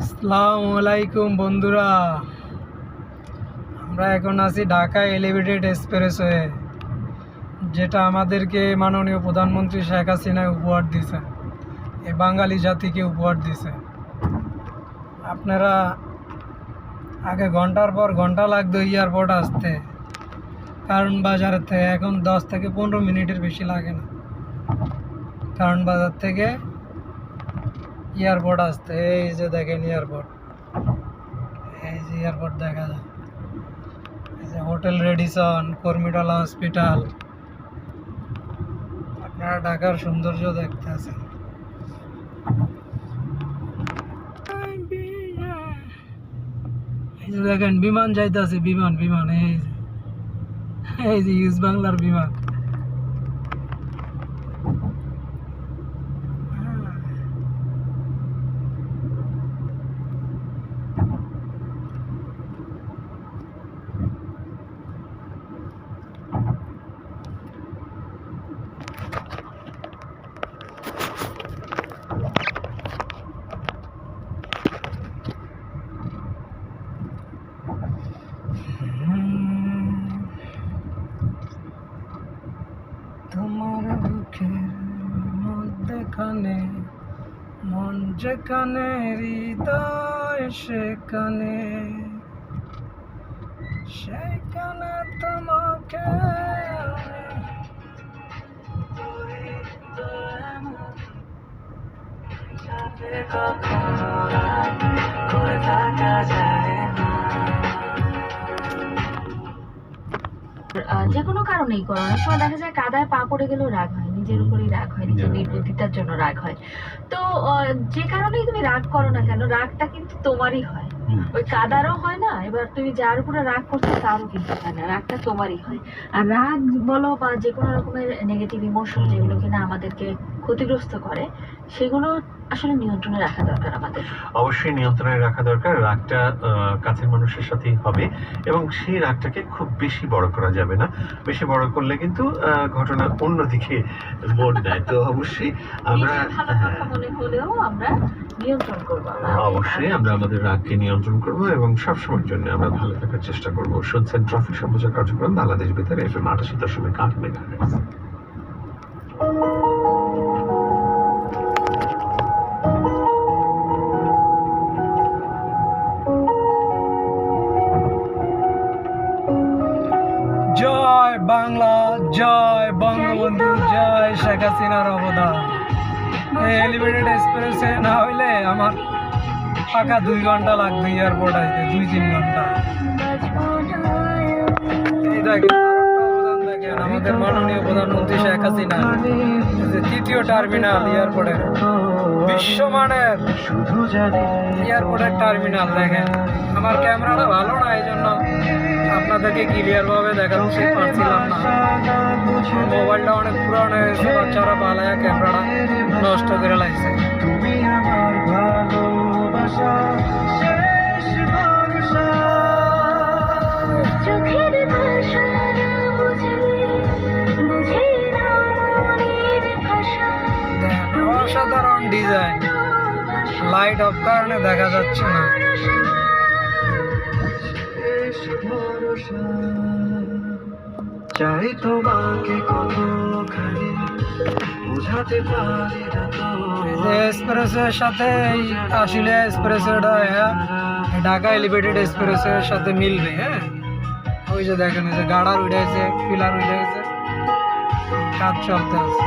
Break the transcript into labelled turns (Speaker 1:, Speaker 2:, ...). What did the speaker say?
Speaker 1: আসসালামু আলাইকুম বন্ধুরা, আমরা এখন আছি ঢাকা এলিভেটেড এক্সপ্রেসওয়ে, যেটা আমাদেরকে মাননীয় প্রধানমন্ত্রী শেখ হাসিনা উপহার দিয়েছে, এই বাঙালি জাতিকে উপহার দিয়েছে। আপনারা আগে ঘন্টার পর ঘন্টা লাগতো এয়ারপোর্ট আসতে, কারণ বাজারের থেকে এখন 10 থেকে 15 মিনিটের বেশি লাগে না। কারণ বাজার থেকে এয়ারপোর্ট আসতে, এই যে দেখেন এয়ারপোর্ট, এই যে এয়ারপোর্ট দেখা যায়, এই যে হোটেল রেডিসন, কর্মীটলা হসপিটাল। আপনারা ঢাকার সৌন্দর্য দেখতে আছেন। এই যে দেখেন বিমান যাইতেছে, বিমান বিমান এই যে ইউজ বাংলার বিমান। তোমার বুকের মধ্যখানে মন যেখানে, হৃদয় সেখানে, সেখানে তোমাকে করে থাকা যায় না।
Speaker 2: যে কোনো কারণেই করো, অনেক সময় দেখা যায় কাদায় পা পড়ে গেলেও রাগ হয়, নিজের উপরেই রাগ হয়, নিজের নির্বুদ্ধিতার জন্য রাগ হয়। তো যে কারণেই তুমি রাগ করো না কেন, রাগটা কিন্তু তোমারই হয়, ওই কাদারও হয় না। এবার তুমি যার উপরে রাগ করছো তারও কিন্তু হয় না, রাগটা তোমারই হয়। আর রাগ বলো বা যে কোনো রকমের নেগেটিভ ইমোশন যেগুলো কিনা আমাদেরকে ক্ষতিগ্রস্ত করে, সেগুলো আসলে নিয়ন্ত্রণে রাখা দরকার আমাদের।
Speaker 3: অবশ্যই নিয়ন্ত্রণে রাখা দরকার। রাগটা কাছের মানুষের সাথেই হবে, এবং সেই রাগটাকে খুব বেশি বড় করা যাবে না। বেশি বড় করলে কিন্তু ঘটনা অন্যদিকে মোড় নেয়। তো অবশ্যই আমরা
Speaker 2: ভালো কথা মনে হলেও আমরা নিয়ন্ত্রণ করবো।
Speaker 3: অবশ্যই আমরা আমাদের রাগকে নিয়ন্ত্রণ করব এবং সবসময়ের জন্য আমরা ভালো থাকার চেষ্টা করব। শুনছেন ট্রাফিক সম্প্রচার কার্যক্রম বাংলাদেশ বেতার FM 88.8 মেগাহার্টজ।
Speaker 1: জয় বাংলা, জয় বঙ্গবন্ধু, জয় শেখ হাসিনার অবদান। এই এলিভেটেড এক্সপ্রেসে না হইলে আমার পাকা 2 ঘন্টা লাগবে এয়ারপোর্ট আসতে, 2-3 ঘন্টা। এই দেখেন অবদান, দেখেন আমাদের মাননীয় প্রধানমন্ত্রী শেখ হাসিনা, যে 3য় টার্মিনাল এয়ারপোর্টের, বিশ্বমানের এয়ারপোর্টের টার্মিনাল। দেখেন আমার ক্যামেরাটা ভালো না, এই জন্য আপনাদেরকে ক্লিয়ার ভাবে দেখাতে পারছিলাম না। মোবাইলটা অনেক পুরানো হয়েছে, বাচ্চারা পালায়া ক্যামেরাটা নষ্ট করে লাগছে। অসাধারণ ডিজাইন, লাইট অফ কারণে দেখা যাচ্ছে না। চাই তোমাকে কতখানি বুঝাতে পারি না তো। এক্সপ্রেসের সাথে আসলে এক্সপ্রেসটা ঢাকা এলিভেটেড এক্সপ্রেসের সাথে মিলবে। হ্যাঁ, ওই যে দেখেন, ওই যে গাড়ার উঠেছে, পিলার উঠেছে, কাজ চলতে আছে।